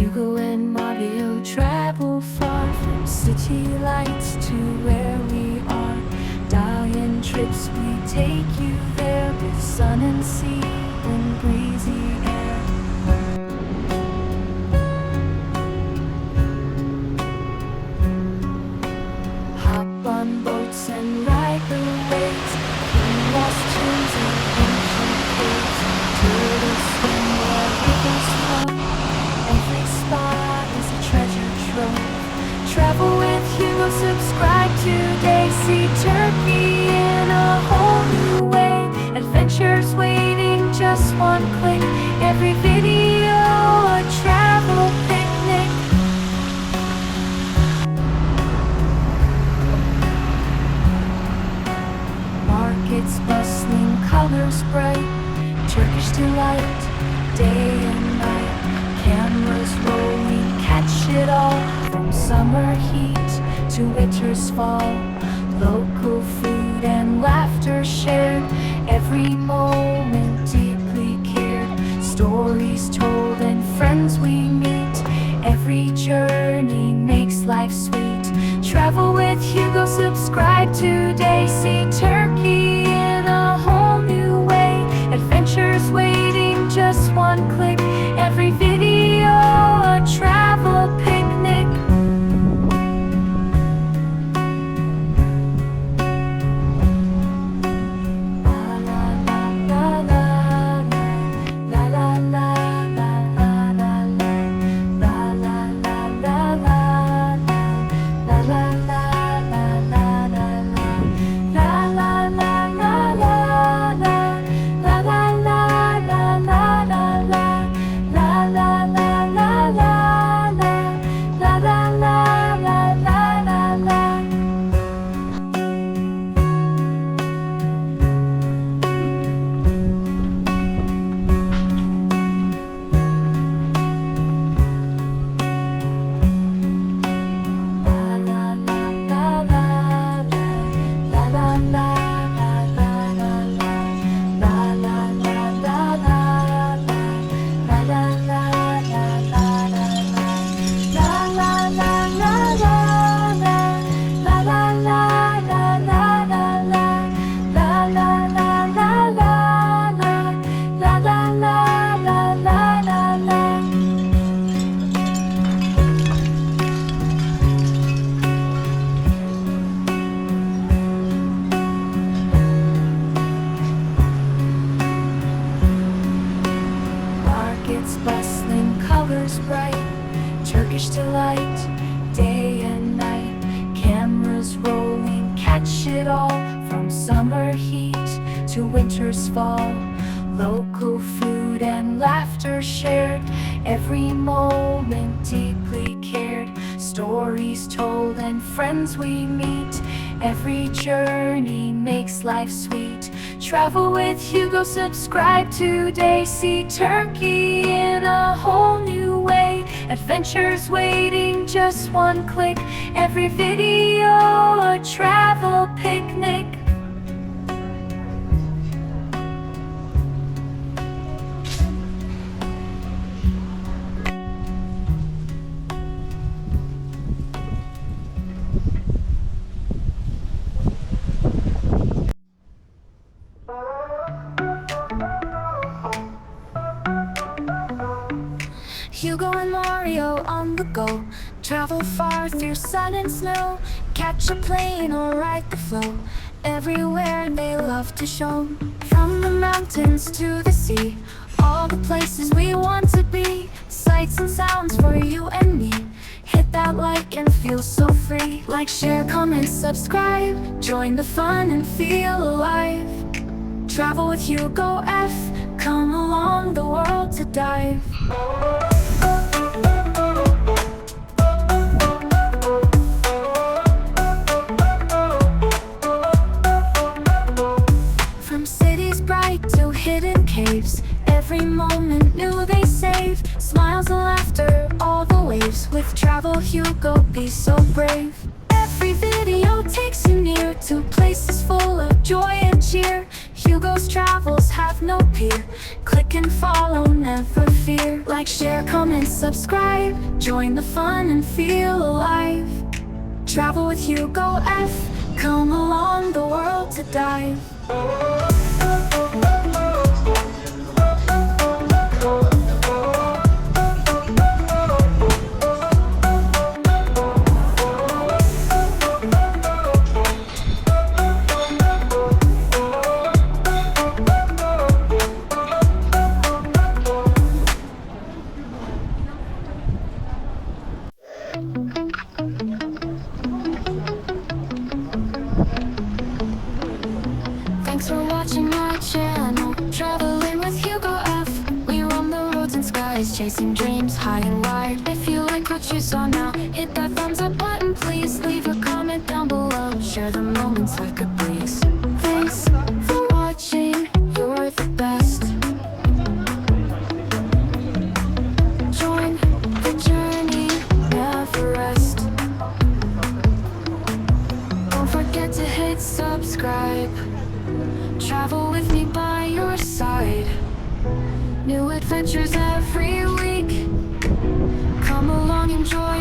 Hugo and Mario travel far, from city lights to where we are. Dalyan trips, we take you there, with sun and sea and breezy air. Hop on boats and ride the waves, through lost tombs and ancient caves. Turtle swim where rivers flow, every spot is a treasure trove. Travel with Hugo, subscribe today. See Turkey in a whole new way. Adventures waiting, just one click. Every video a travel picnic. Markets bustling, colors bright, Turkish delight, day and night. Cameras rolling, catch it all, from summer heat to winter's fall. Local food and laughter shared, every moment deeply cared. Stories told and friends we meet, every journey makes life sweet. Travel with Hugo, subscribe today. See Turkey in a whole new way. Adventures waiting, just one click. Every video a travel picnic. Bustling, colors bright, Turkish delight, day and night. Cameras rolling, catch it all, from summer heat to winter's fall. Local food and laughter shared, every moment deeply cared. Stories told and friends we meet, every journey makes life sweet. Travel with Hugo, subscribe today. See Turkey in a whole new way. Adventures waiting, just one click. Every video a travel picnic. Hugo and Mario on the go, travel far through sun and snow, catch a plane or ride the flow. Everywhere they love to show, from the mountains to the sea, all the places we want to be. Sights and sounds for you and me. Hit that like and feel so free. Like, share, comment, subscribe, join the fun and feel alive. Travel with Hugo F, come along the world to dive. From cities bright to hidden caves, every moment new they save. Smiles and laughter, all the waves. With Travel Hugo, be so brave. Every video takes you near to places full of joy and cheer. Hugo's travels have no peer. Click and follow, never fear. Like, share, comment, subscribe. Join the fun and feel alive. Travel with Hugo F. Come along the world to dive. Thanks for watching my channel, traveling with Hugo F. We roam the roads and skies, chasing dreams high and wide. If you like what you saw now, hit that thumbs up button, please. Leave a comment down below, share the moments like a breeze. Thanks for watching, you're the best. Join the journey, never rest. Don't forget to hit subscribe. Travel with me by your side. New adventures every week. Come along, enjoy